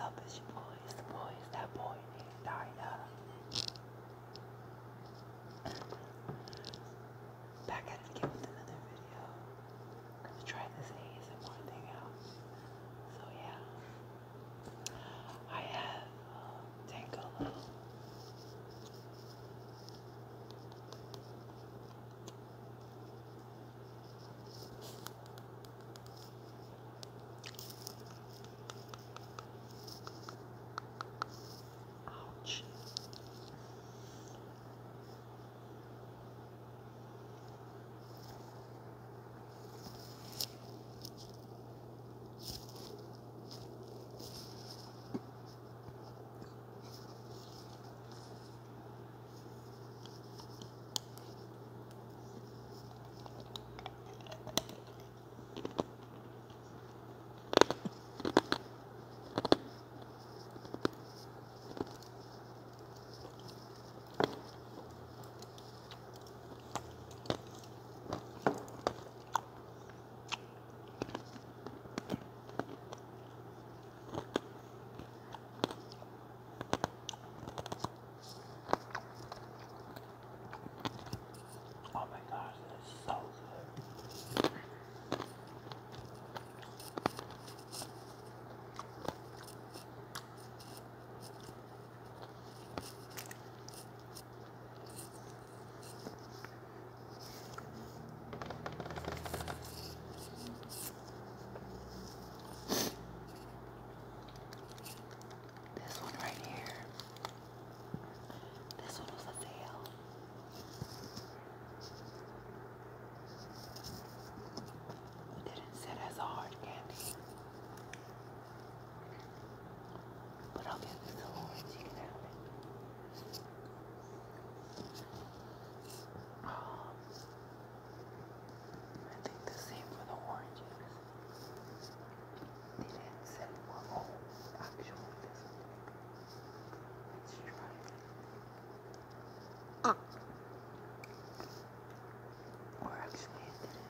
up? It's your boy. It's the boy. It's that boy named Dinah. Back at it again with another video. Gonna try this ASMR thing out. So yeah, I have Tangolo. Ouch. Oh my gosh, this is so good. This one right here. This one was a fail. It didn't sit as a hard candy. But I'll give this to Lawrence. You can have it. I think the same for the oranges. They didn't sit well. Oh, actually, this one. Let's try it. Or actually, it didn't.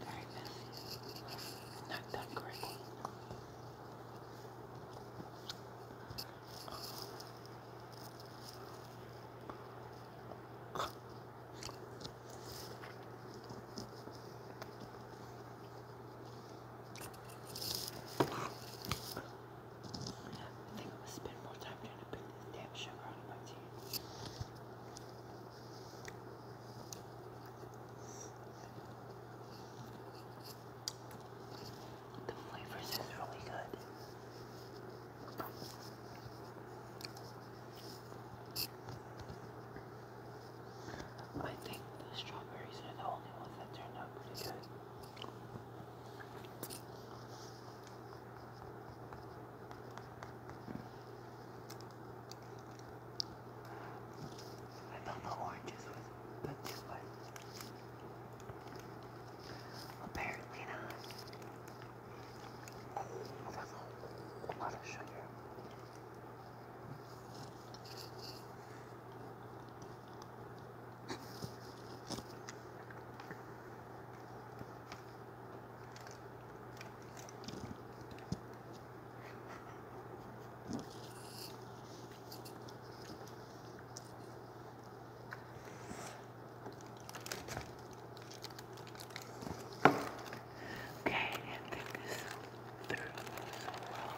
Very messy. Not done correctly. I think I'm gonna spend more time trying to pick this damn sugar out of my teeth. The flavors is really good. I think the strawberries are the only ones that turned out pretty good. I thought the oranges was good too, but apparently not. That's a lot of sugar. Okay, I think this through so well.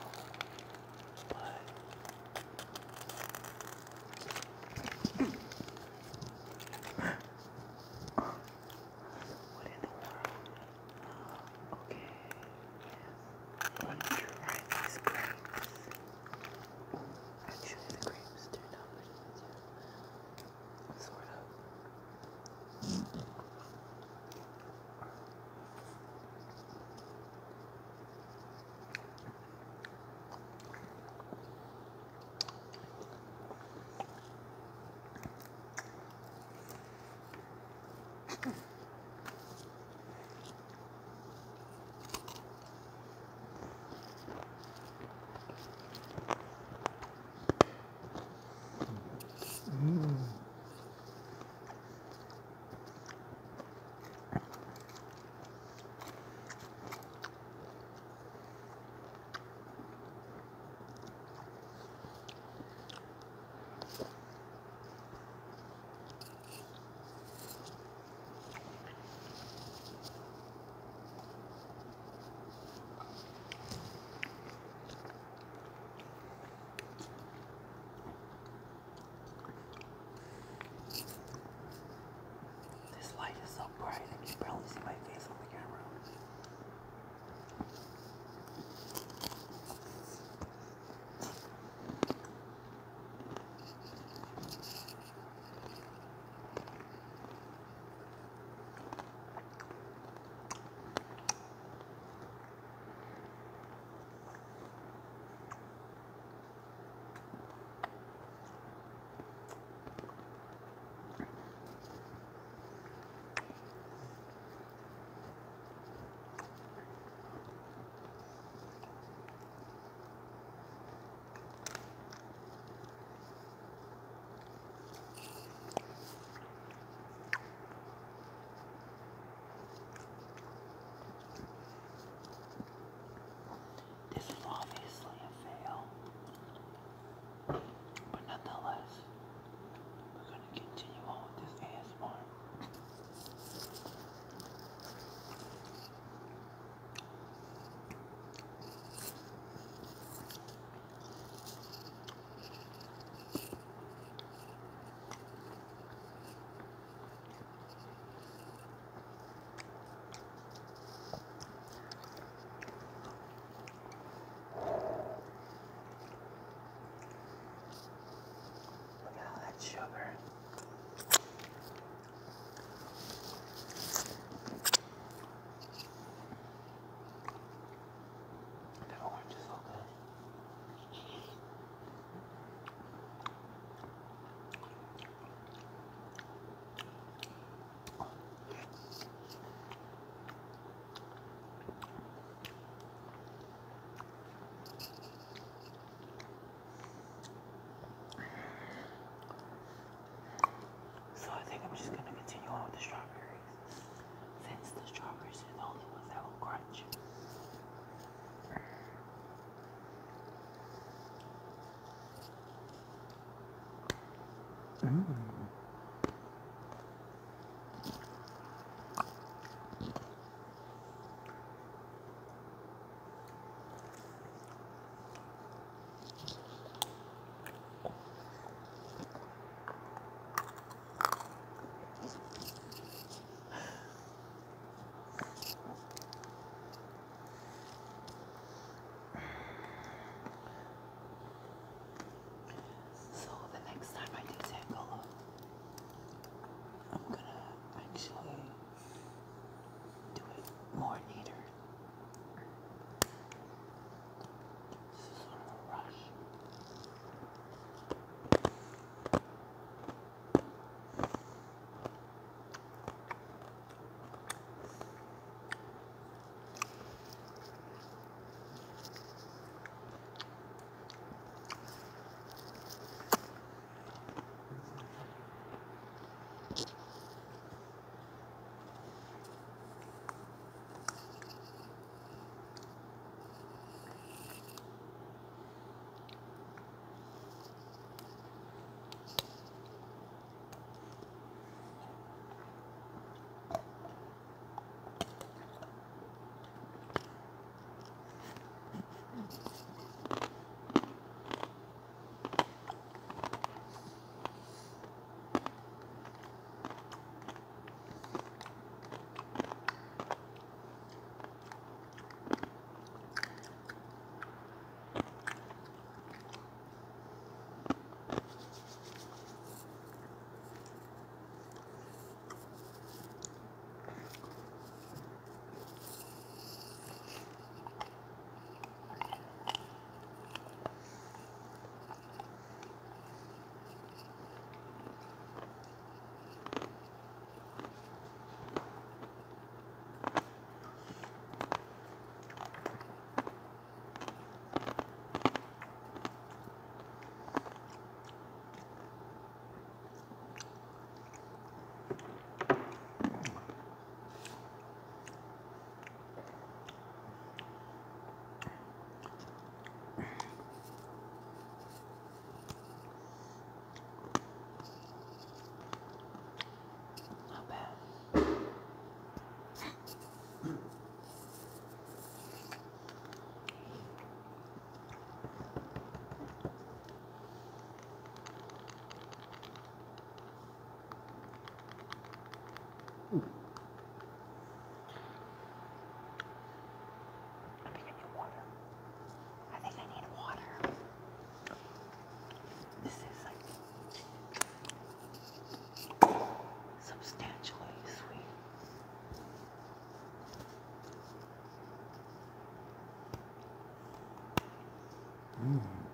So the next time I do Tangela, I'm gonna actually do it more neater. This is sort of a rush. Not bad. I think I need water. I think I need water. This is like substantially sweet. Mm.